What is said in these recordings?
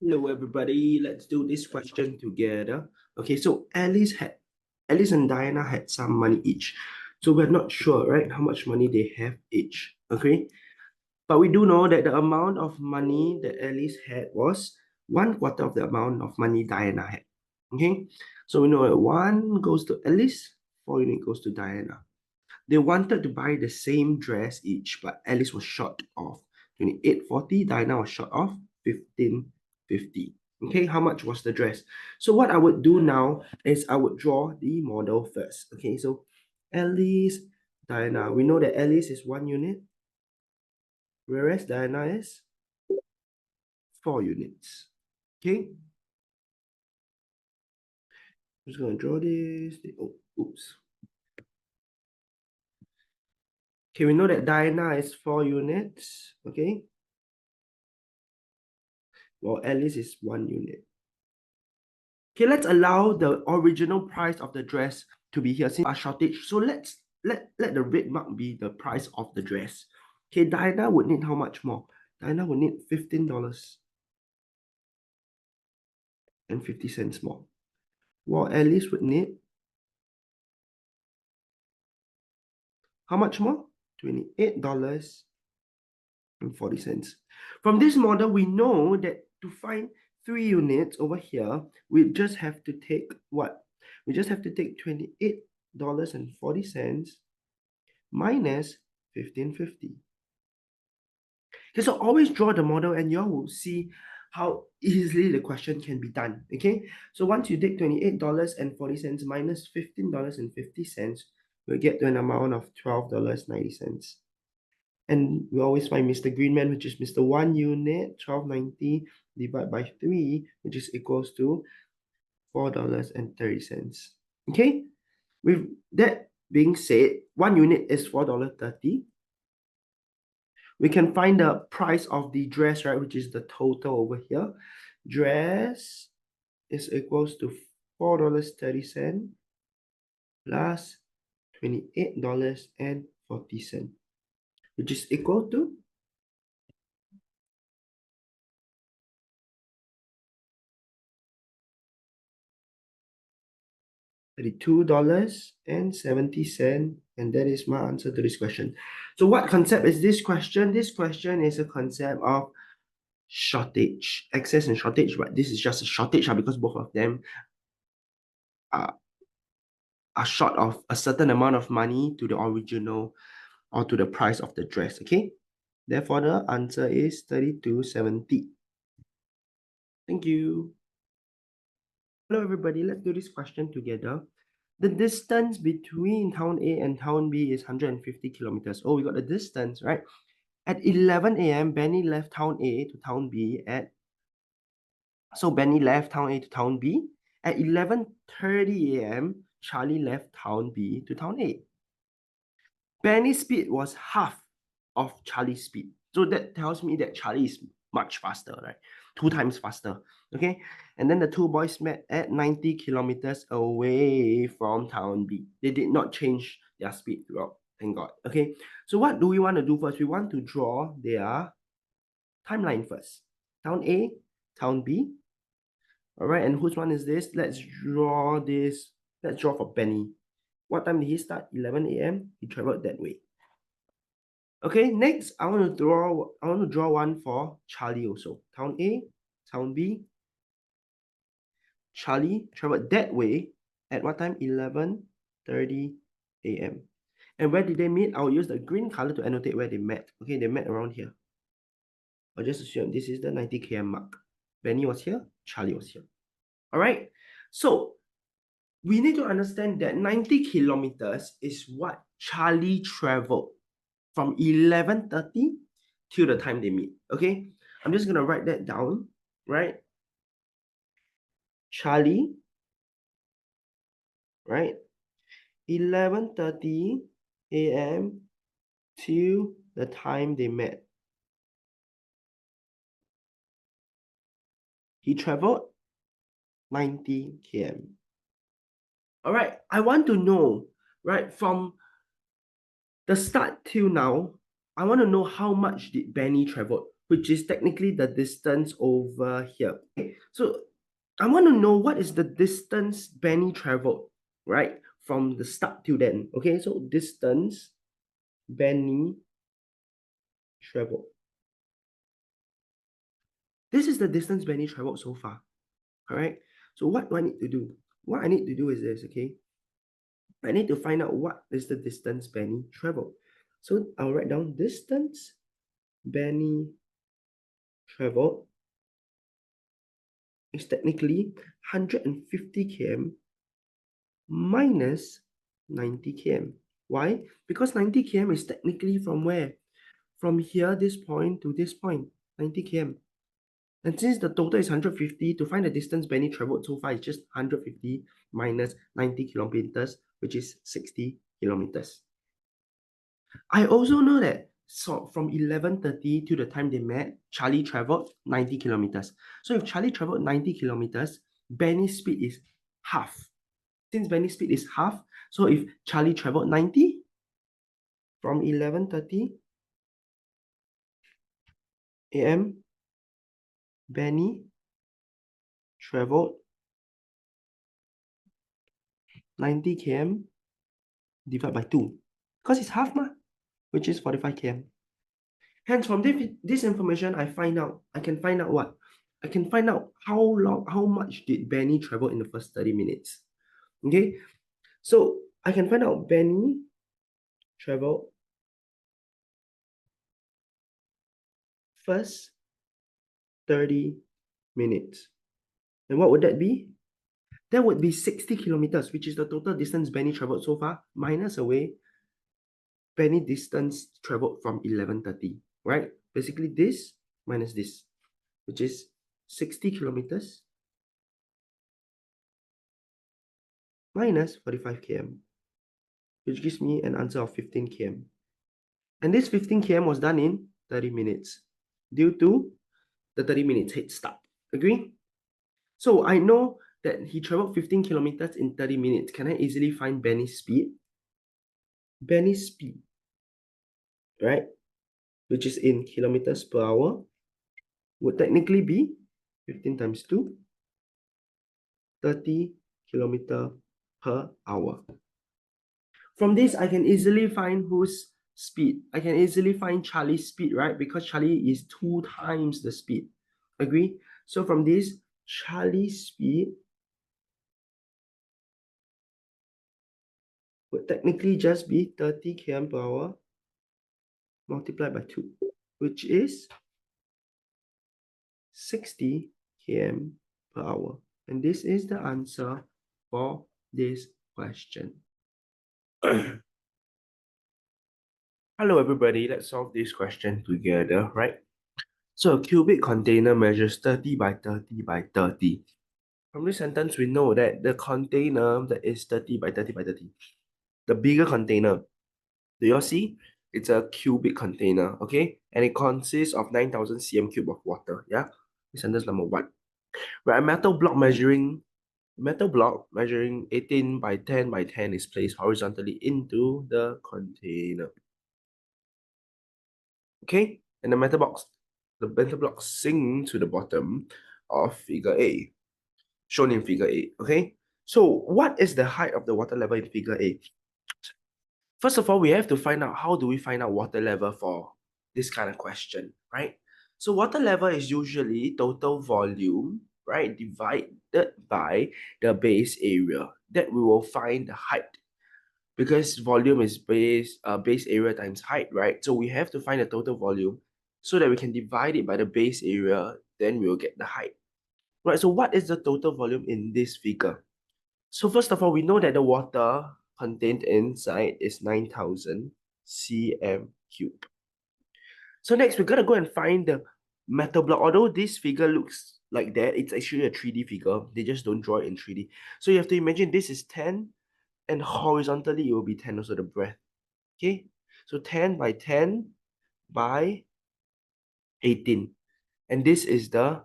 Hello everybody, let's do this question together. Okay, so Alice and Diana had some money each. So we're not sure, right, how much money they have each. Okay, but we do know that the amount of money that Alice had was 1/4 of the amount of money Diana had. Okay, so we know that 1 goes to Alice, 4 unit goes to Diana. They wanted to buy the same dress each, but Alice was short of 28.40, Diana was short of 15.50. Okay, how much was the dress? So what I would do now is I would draw the model first. Okay, so Alice, Diana. We know that Alice is 1 unit, whereas Diana is 4 units. Okay, I'm just going to draw this. Oh, oops. Okay, we know that Diana is 4 units. Okay, while Alice is 1 unit. Okay, let's allow the original price of the dress to be here since a shortage. So let the red mark be the price of the dress. Okay, Diana would need how much more? Diana would need $15.50 more. While Alice would need how much more? $28.40. From this model, we know that to find 3 units over here, we just have to take what? We just have to take $28.40 minus 15.50. Okay, so always draw the model and you all will see how easily the question can be done. Okay, so once you take $28.40 minus $15.50, we'll get to an amount of $12.90. And we always find Mr. Greenman, which is Mr. 1 unit, 12.90 divided by 3, which is equals to $4.30. Okay, with that being said, 1 unit is $4.30. We can find the price of the dress, right, which is the total over here. Dress is equals to $4.30 plus $28.40, which is equal to $32.70, and that is my answer to this question. So what concept is this question? This question is a concept of shortage, excess and shortage, but this is just a shortage because both of them are short of a certain amount of money to the original or to the price of the dress. Okay, therefore the answer is 32.70. Thank you. Hello everybody, let's do this question together. The distance between town A and town B is 150 kilometers. Oh, we got the distance, right? At 11 a.m., Benny left town A to town B so Benny left town A to town B. At 11:30 a.m., Charlie left town B to town A. Benny's speed was half of Charlie's speed. So that tells me that Charlie is much faster, right? 2 times faster, okay? And then the two boys met at 90 kilometers away from town B. They did not change their speed throughout, thank God, okay? So what do we want to do first? We want to draw their timeline first. Town A, town B. All right, and whose one is this? Let's draw this. Let's draw for Benny. What time did he start? 11 a.m. He traveled that way. Okay, next I want to draw one for Charlie also. Town A, town B. Charlie traveled that way at what time? 11:30 a.m. And where did they meet? I'll use the green color to annotate where they met. Okay, they met around here. I'll just assume this is the 90 km mark. Benny was here, Charlie was here. All right, so we need to understand that 90 kilometers is what Charlie traveled from 11:30 till the time they meet. Okay, I'm just gonna write that down, right? Charlie, right? 11:30 a.m. till the time they met. He traveled 90 km. All right, I want to know, right, from the start till now, I want to know how much did Benny travel, which is technically the distance over here. Okay, so I want to know what is the distance Benny traveled, right? From the start till then. Okay, so distance Benny traveled. This is the distance Benny traveled so far. All right. So what do I need to do? What I need to do is this, okay? I need to find out what is the distance Benny traveled. So I'll write down distance Benny traveled is technically 150 km minus 90 km. Why? Because 90 km is technically from where? From here, this point to this point, 90 km. And since the total is 150, to find the distance Benny traveled so far is just 150 minus 90 kilometers, which is 60 kilometers. I also know that so from 11:30 to the time they met, Charlie traveled 90 kilometers. So if Charlie traveled 90 kilometers, Benny's speed is half. Since Benny's speed is half, so if Charlie traveled 90 from 11:30 a.m., Benny traveled 90 km divided by 2. Because it's half, which is 45 km. Hence, from this information, I can find out what? I can find out how much did Benny travel in the first 30 minutes. Okay, so I can find out Benny traveled first 30 minutes. And what would that be? That would be 60 kilometers, which is the total distance Benny traveled so far, minus away Benny distance traveled from 11:30, right? Basically this minus this, which is 60 kilometers minus 45 km, which gives me an answer of 15 km. And this 15 km was done in 30 minutes due to the 30 minutes head start. Agree? So I know that he traveled 15 kilometers in 30 minutes. Can I easily find Benny's speed? Benny's speed, right, which is in kilometers per hour, would technically be 15 times 2, 30 kilometer per hour. From this, I can easily find whose speed. I can easily find Charlie's speed, right? Because Charlie is 2 times the speed. Agree? So from this, Charlie's speed would technically just be 30 km per hour multiplied by 2, which is 60 km per hour. And this is the answer for this question. Hello everybody, let's solve this question together, right? So a cubic container measures 30 by 30 by 30. From this sentence, we know that the container that is 30 by 30 by 30, the bigger container, do you all see? It's a cubic container, okay? And it consists of 9,000 cm cube of water, yeah? Sentence number 1. Where a metal block measuring 18 by 10 by 10 is placed horizontally into the container. Okay, and the metal block sinks to the bottom of figure A, shown in figure A. Okay, so what is the height of the water level in figure A? First of all, we have to find out how do we find out water level for this kind of question, right? So water level is usually total volume, right, divided by the base area. That we will find the height, because volume is base area times height, right? So we have to find the total volume so that we can divide it by the base area, then we will get the height. Right, so what is the total volume in this figure? So first of all, we know that the water contained inside is 9,000 cm cube. So next, we're gonna go and find the metal block. Although this figure looks like that, it's actually a 3D figure. They just don't draw it in 3D. So you have to imagine this is 10, and horizontally it will be 10 also, the breadth. Okay, so 10 by 10 by 18. And this is the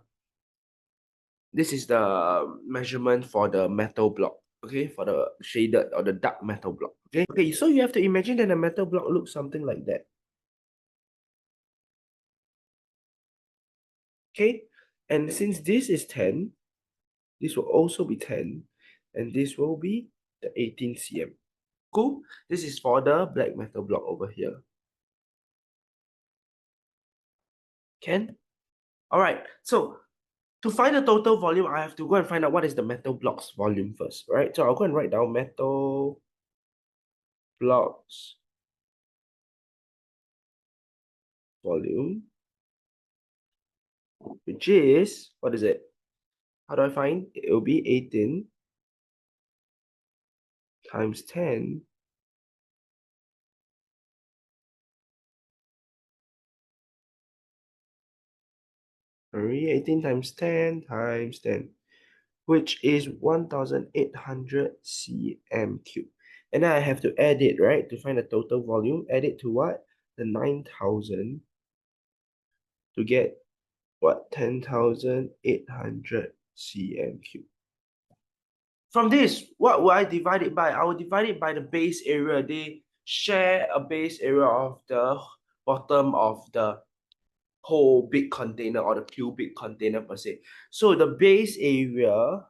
measurement for the metal block, okay, for the shaded or the dark metal block. Okay, so you have to imagine that the metal block looks something like that. Okay, and since this is 10, this will also be 10, and this will be the 18 cm. Cool. This is for the black metal block over here. Can? All right. So to find the total volume, I have to go and find out what is the metal block's volume first, right? So I'll go and write down metal blocks volume, which is, what is it? How do I find? It will be 18 times 10 18 times 10 times 10, which is 1,800 cm cubed. And then I have to add it, right? To find the total volume, add it to what? The 9,000 to get what? 10,800 cm cubed. From this, what will I divide it by? I will divide it by the base area. They share a base area of the bottom of the whole big container or the cubic container per se. So the base area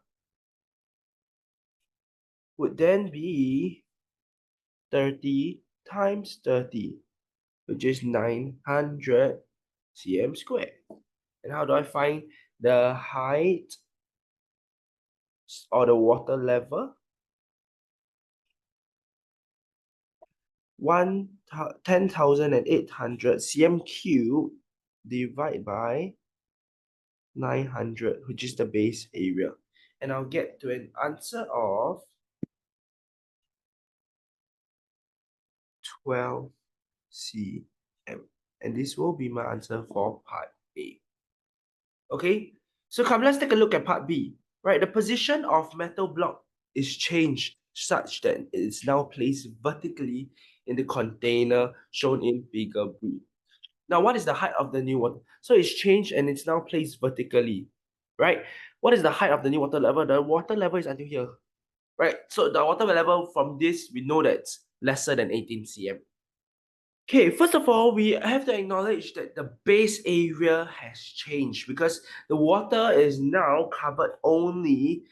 would then be 30 times 30, which is 900 cm squared. And how do I find the height or the water level? 10,800 cm cubed divided by 900, which is the base area. And I'll get to an answer of 12 cm. And this will be my answer for part A. Okay, so come, let's take a look at part B. Right, the position of metal block is changed such that it is now placed vertically in the container shown in figure B. Now, what is the height of the new water? So it's changed and it's now placed vertically, right? What is the height of the new water level? The water level is until here, right? So the water level from this, we know that it's lesser than 18 cm. Okay, first of all, we have to acknowledge that the base area has changed because the water is now covered only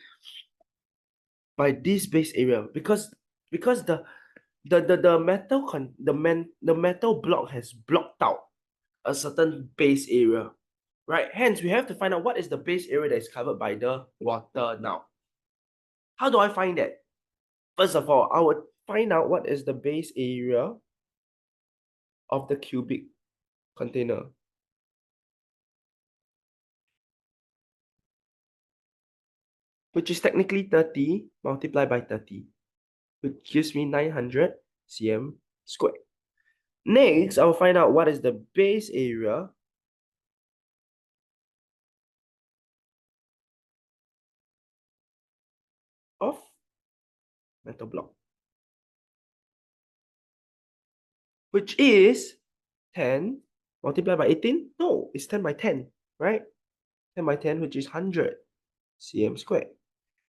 by this base area because the metal block has blocked out a certain base area, right? Hence, we have to find out what is the base area that is covered by the water now. How do I find that? First of all, I would find out what is the base area of the cubic container. Which is technically 30 multiplied by 30, which gives me 900 cm squared. Next, I'll find out what is the base area of metal block, which is 10 multiplied by 18. No, it's 10 by 10, right? 10 by 10, which is 100 cm squared.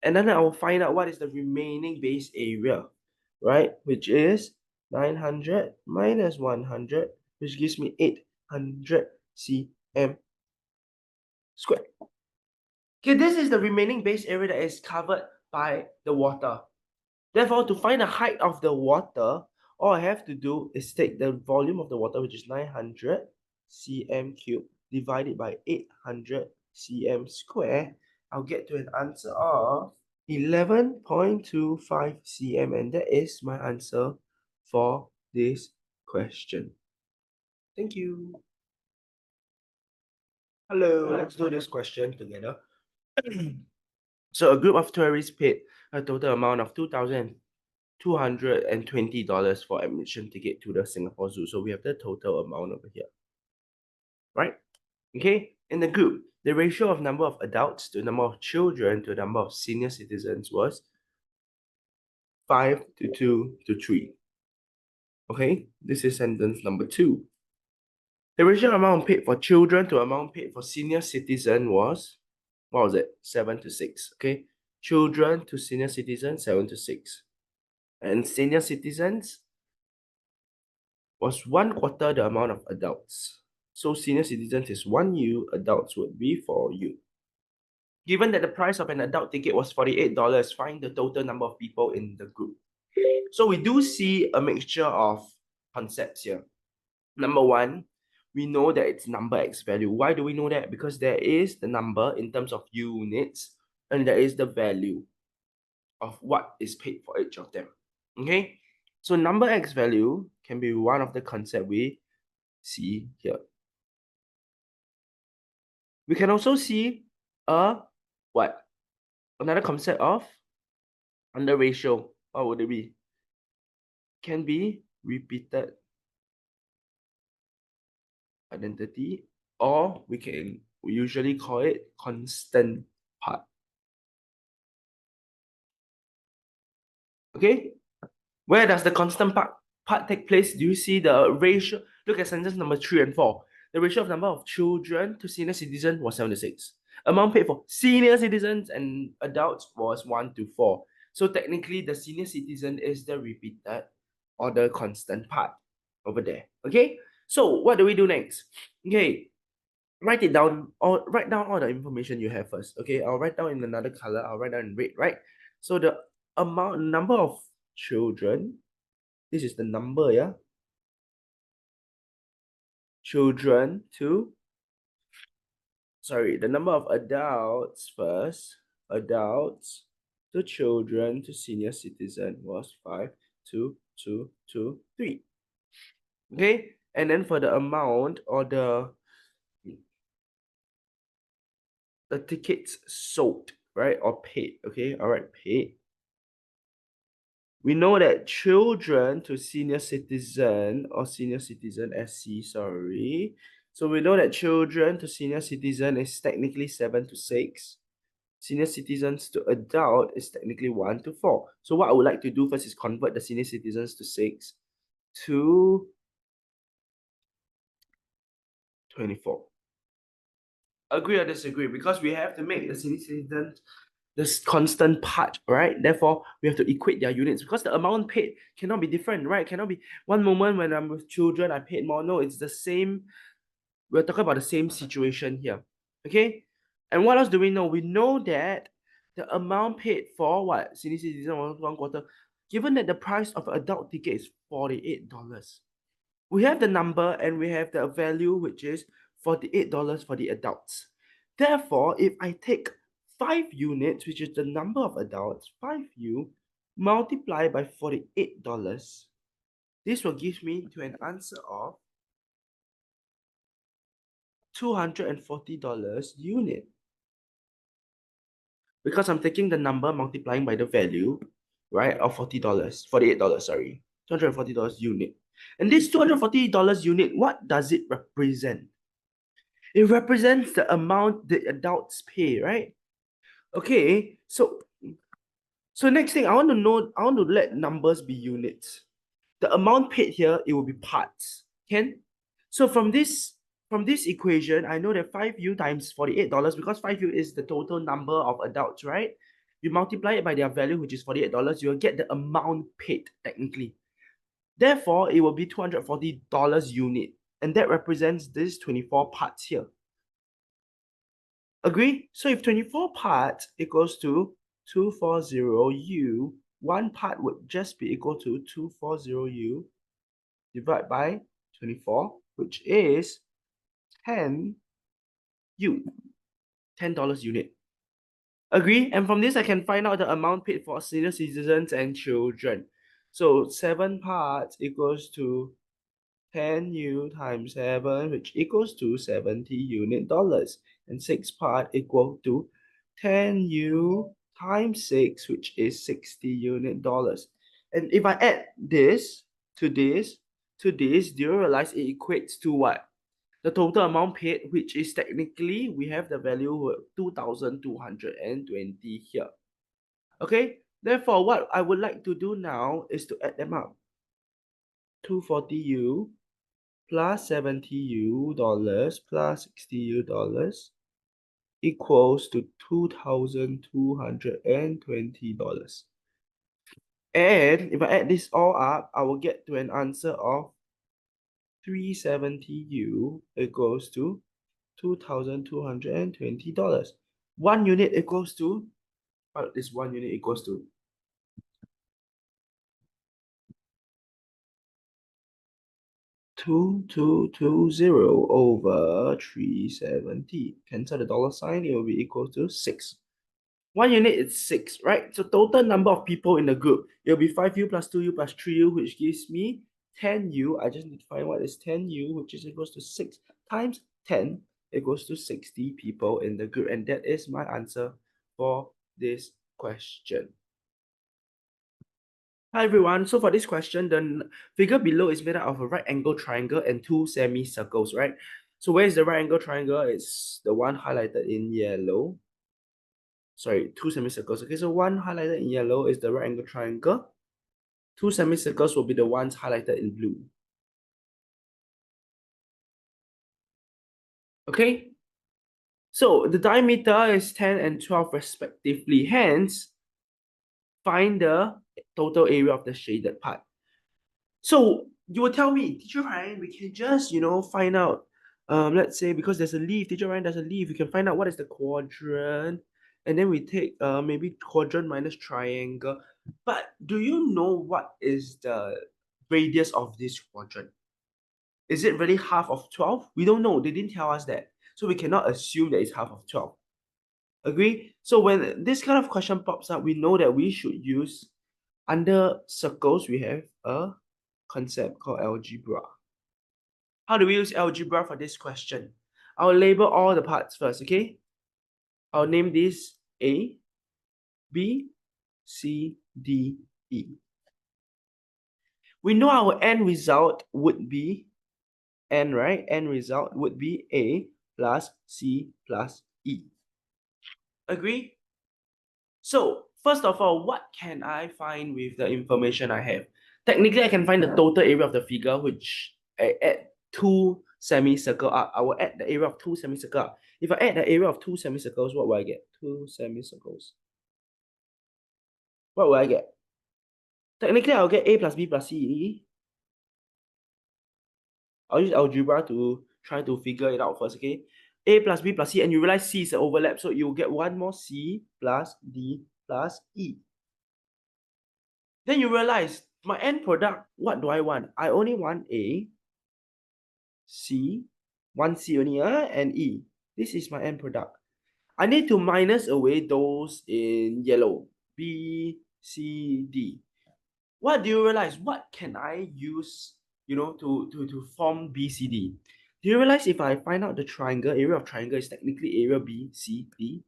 And then I will find out what is the remaining base area, right? Which is 900 minus 100, which gives me 800 cm squared. Okay, this is the remaining base area that is covered by the water. Therefore, to find the height of the water, all I have to do is take the volume of the water, which is 900 cm cubed, divided by 800 cm squared. I'll get to an answer of 11.25 cm, and that is my answer for this question. Thank you. Hello, let's do this question together. So a group of tourists paid a total amount of $2,220 for admission ticket to the Singapore Zoo. So we have the total amount over here, right? Okay, in the group, the ratio of number of adults to number of children to number of senior citizens was 5 to 2 to 3. Okay, this is sentence number 2. The ratio amount paid for children to amount paid for senior citizen was, what was it? 7 to 6. Okay, children to senior citizens, 7 to 6. And senior citizens was 1/4 the amount of adults. So senior citizens is 1U, adults would be 4U. Given that the price of an adult ticket was $48, find the total number of people in the group. So we do see a mixture of concepts here. Number one, we know that it's number x value. Why do we know that? Because there is the number in terms of units, and there is the value of what is paid for each of them. Okay, so number x value can be one of the concept we see here. We can also see what? Another concept of under ratio. What would it be? Can be repeated identity, or we usually call it constant part. Okay, where does the constant part take place? Do you see the ratio? Look at sentence number 3 and 4. The ratio of number of children to senior citizens was 7 to 6. Amount paid for senior citizens and adults was 1 to 4. So technically, the senior citizen is the repeated or the constant part over there. Okay, so what do we do next? Okay, write it down or write down all the information you have first. Okay, I'll write down in another color. I'll write down in red, right? So the number of children, this is the number, yeah? Children to, sorry, the number of adults first. Adults to children to senior citizen was 5, 2, 2, 2, 3. Okay, and then for the amount or the tickets sold, right, or paid. Okay, all right, paid. We know that children to senior citizen or senior citizen SC, sorry. So we know that children to senior citizen is technically 7 to 6. Senior citizens to adult is technically 1 to 4. So what I would like to do first is convert the senior citizens to 6 to 24. Agree or disagree? Because we have to make the senior citizens this constant part, right? Therefore, we have to equate their units because the amount paid cannot be different, right? Cannot be one moment when I'm with children, I paid more. No, it's the same. We're talking about the same situation here, okay? And what else do we know? We know that the amount paid for what? Senior citizen 1/4. Given that the price of an adult ticket is $48, we have the number and we have the value, which is $48 for the adults. Therefore, if I take 5 units, which is the number of adults, 5U, multiply by $48, this will give me to an answer of $240 unit. Because I'm taking the number multiplying by the value, right, of $48, sorry, $240 unit. And this $240 unit, what does it represent? It represents the amount the adults pay, right? Okay, so next thing I want to let numbers be units. The amount paid here, it will be parts. Can? So from this equation, I know that 5U times $48, because 5U is the total number of adults, right? You multiply it by their value, which is $48, you'll get the amount paid technically. Therefore, it will be $240 unit, and that represents this 24 parts here. Agree? So if 24 parts equals to 240U, one part would just be equal to 240U divided by 24, which is 10U, $10 unit. Agree? And from this, I can find out the amount paid for senior citizens and children. So 7 parts equals to 10U times 7, which equals to 70 unit dollars. And 6 part equal to 10U times 6, which is 60 unit dollars. And if I add this to this to this, do you realize it equates to what? The total amount paid, which is technically, we have the value of 2,220 here. Okay, therefore, what I would like to do now is to add them up. 240U plus 70U dollars plus 60U dollars equals to $2,220. And if I add this all up, I will get to an answer of 370U equals to $2,220. 1 unit equals to, what is 1 unit equals to? 2220 over 370. Cancel the dollar sign, it will be equal to 6. 1 unit is 6, right? So total number of people in the group, it will be 5U plus 2U plus 3U, which gives me 10U. I just need to find what is 10U, which is equals to 6 times 10 equals to 60 people in the group. And that is my answer for this question. Hi everyone, so for this question, the figure below is made out of a right angle triangle and 2 semicircles, right? So where is the right angle triangle? It's the one highlighted in yellow. Sorry, 2 semicircles. Okay, so one highlighted in yellow is the right angle triangle. 2 semicircles will be the ones highlighted in blue. Okay, so the diameter is 10 and 12 respectively. Hence, find the total area of the shaded part. So you will tell me, Teacher Ryan, we can just, find out, let's say because there's a leaf, Teacher Ryan, there's a leaf, we can find out what is the quadrant, and then we take maybe quadrant minus triangle. But do you know what is the radius of this quadrant? Is it really half of 12? We don't know. They didn't tell us that. So we cannot assume that it's half of 12. Agree? So when this kind of question pops up, we know that we should use, under circles, we have a concept called algebra. How do we use algebra for this question? I'll label all the parts first, okay? I'll name this A, B, C, D, E. We know our end result would be N, right? End result would be A plus C plus E. Agree? So, first of all, what can I find with the information I have? Technically, I can find the total area of the figure, which I add 2 semicircle up. I will add the area of 2 semicircle up. If I add the area of 2 semicircles, what will I get? 2 semicircles. What will I get? Technically, I'll get A plus B plus C. I'll use algebra to try to figure it out first, okay? A plus B plus C, and you realize C is an overlap, so you'll get one more C plus D plus E. Then you realize my end product, what do I want? I only want A, C, one C only, and E. This is my end product. I need to minus away those in yellow, B, C, D. What do you realize? What can I use, to form BCD? Do you realize if I find out the triangle, area of triangle is technically area BCD?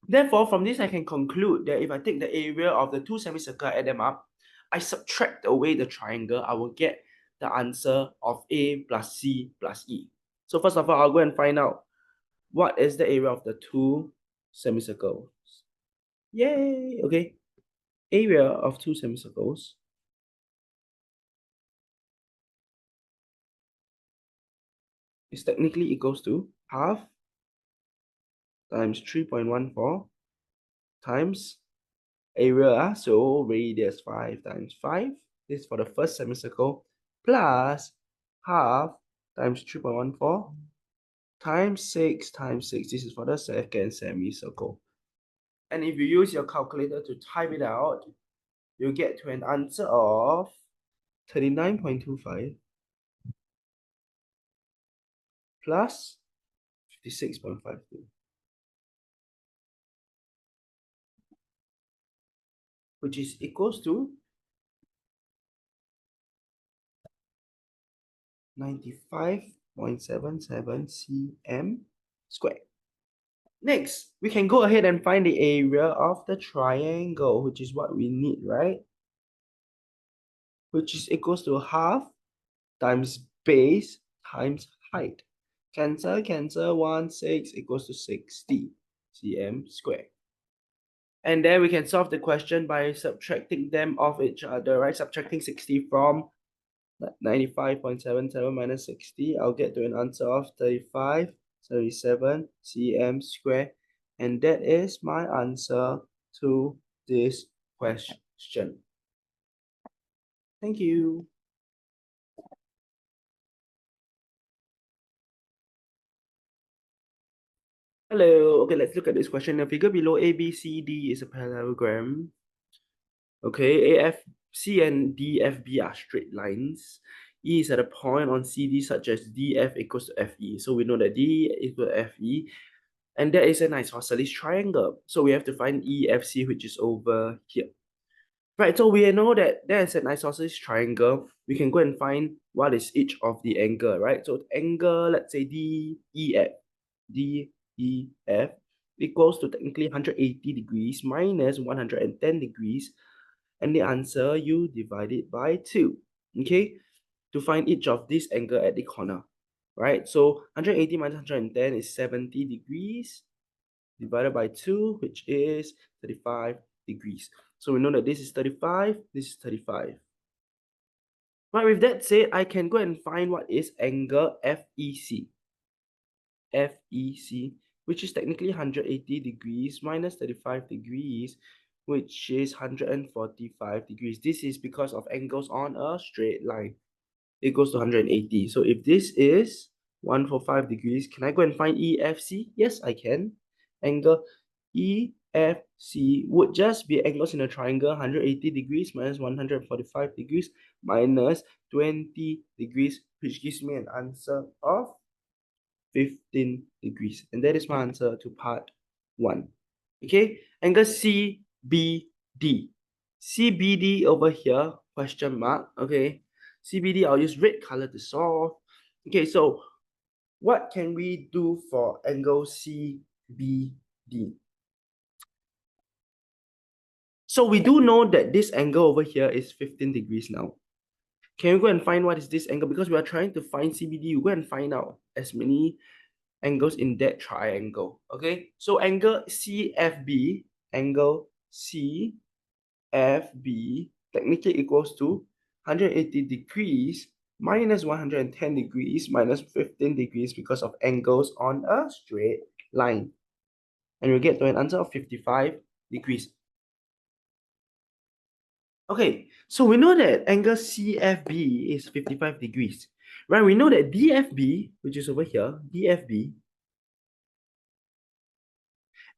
Therefore, from this, I can conclude that if I take the area of the 2 semicircles, add them up, I subtract away the triangle, I will get the answer of A plus C plus E. So first of all, I'll go and find out what is the area of the 2 semicircles. Yay! Okay. Area of 2 semicircles is technically equals to half times 3.14 times area, so radius 5 times 5. This is for the first semicircle, plus half times 3.14 times 6 times 6. This is for the second semicircle. And if you use your calculator to type it out, you'll get to an answer of 39.25 plus 56.52, which is equals to 95.77 cm squared. Next, we can go ahead and find the area of the triangle, which is what we need, right? Which is equals to half times base times height. Cancel, 6 equals to 60 cm squared. And then we can solve the question by subtracting them off each other, right? Subtracting 60 from 95.77 minus 60, I'll get to an answer of 35.77 cm squared. And that is my answer to this question. Thank you. Hello. Okay, let's look at this question. The figure below ABCD is a parallelogram. Okay, AFC and DFB are straight lines. E is at a point on CD such as DF equals to FE. So we know that D equals to FE. And that is an isosceles triangle. So we have to find EFC, which is over here. Right, so we know that there's an isosceles triangle. We can go and find what is each of the angle, right? So angle, let's say DEF equals to technically 180 degrees minus 110 degrees. And the answer, you divide it by 2, okay? To find each of this angle at the corner, right? So 180 minus 110 is 70 degrees divided by 2, which is 35 degrees. So we know that this is 35, this is 35. But with that said, I can go and find what is angle FEC. FEC, which is technically 180 degrees minus 35 degrees, which is 145 degrees. This is because of angles on a straight line. It goes to 180. So if this is 145 degrees, can I go and find EFC? Yes, I can. Angle EFC would just be angles in a triangle, 180 degrees minus 145 degrees minus 20 degrees, which gives me an answer of 15 degrees. And that is my answer to part 1. Okay, angle CBD. CBD over here, question mark. Okay, CBD, I'll use red color to solve. Okay, so what can we do for angle CBD? So we do know that this angle over here is 15 degrees now. Can you go and find what is this angle? Because we are trying to find CBD, you go and find out as many angles in that triangle. Okay, so angle CFB, angle CFB technically equals to 180 degrees minus 110 degrees minus 15 degrees because of angles on a straight line. And we get to an answer of 55 degrees. Okay, so we know that angle CFB is 55 degrees. Right, we know that DFB, which is over here, DFB,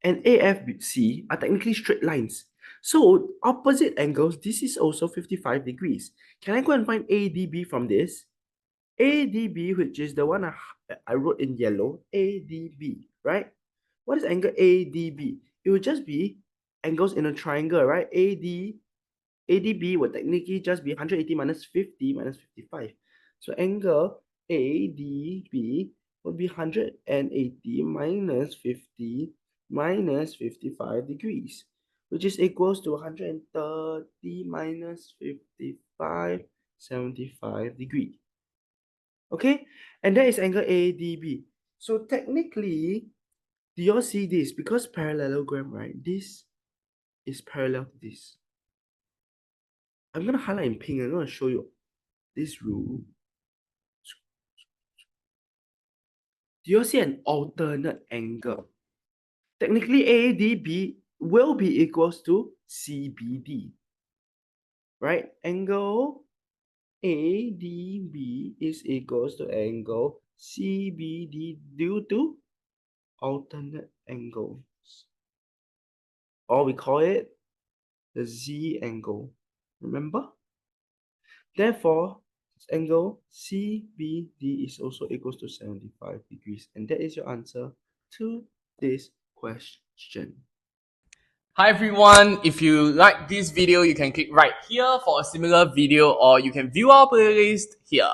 and AFC are technically straight lines. So opposite angles, this is also 55 degrees. Can I go and find ADB from this? ADB, which is the one I wrote in yellow, ADB, right? What is angle ADB? It would just be angles in a triangle, right? ADB would technically just be 180 minus 50 minus 55. So angle ADB would be 180 minus 50 minus 55 degrees, which is equals to 130 minus 55, 75 degree. Okay, and that is angle ADB. So technically, do you all see this? Because parallelogram, right? This is parallel to this. I'm gonna highlight in pink. I'm gonna show you this rule. Do you see an alternate angle? Technically, ADB will be equals to CBD, right? Angle ADB is equals to angle CBD due to alternate angles. Or we call it the Z angle. Remember? Therefore, angle CBD is also equals to 75 degrees. And that is your answer to this question. Hi everyone, if you like this video, you can click right here for a similar video, or you can view our playlist here.